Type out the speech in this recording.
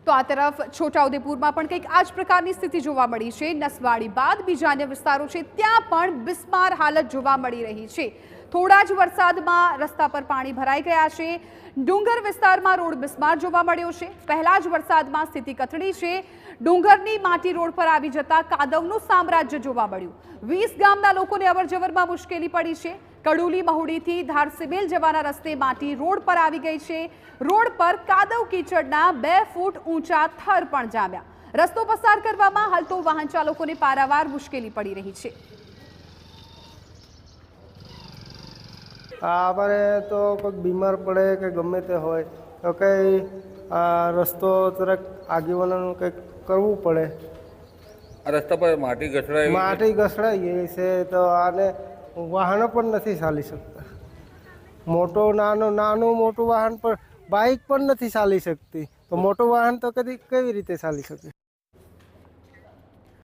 તો આ તરફ છોટાઉદેપુરમાં પણ કંઈક આ જ પ્રકારની સ્થિતિ જોવા મળી છે। નસવાડી બાદ બીજા અન્ય વિસ્તારો છે ત્યાં પણ બિસ્માર હાલત જોવા મળી રહી છે। થોડા જ વરસાદમાં રસ્તા પર પાણી ભરાઈ ગયા છે। ડુંગર વિસ્તારમાં રોડ બિસ્માર જોવા મળ્યો છે। પહેલા જ વરસાદમાં સ્થિતિ કથળી છે। ડુંગરની માટી રોડ પર આવી જતા કાદવનું સામ્રાજ્ય જોવા મળ્યું। 20 ગામના લોકોને અવરજવરમાં મુશ્કેલી પડી છે। કડુલી મહુડીથી ધારસિમેલ જવાના રસ્તે માટી રોડ પર આવી ગઈ છે। રોડ પર કાદવ કીચડના 2 ફૂટ ઊંચા થર પણ જામ્યા। રસ્તો પસાર કરવામાં હાલ તો વાહન ચાલકોને પારાવાર મુશ્કેલી પડી રહી છે। અમારે તો કોઈ બીમાર પડે કે ગમે તે હોય તો કંઈ રસ્તો જરાક આગેવાનોનું કંઈક કરવું પડે। આ રસ્તા પર માટી ઘસડાઈ ગઈ છે તો આને વાહનો પણ નથી ચાલી શકતા। નાનું મોટું વાહન પણ બાઇક પણ નથી ચાલી શકતી, તો મોટું વાહન તો કેવી રીતે ચાલી શકે।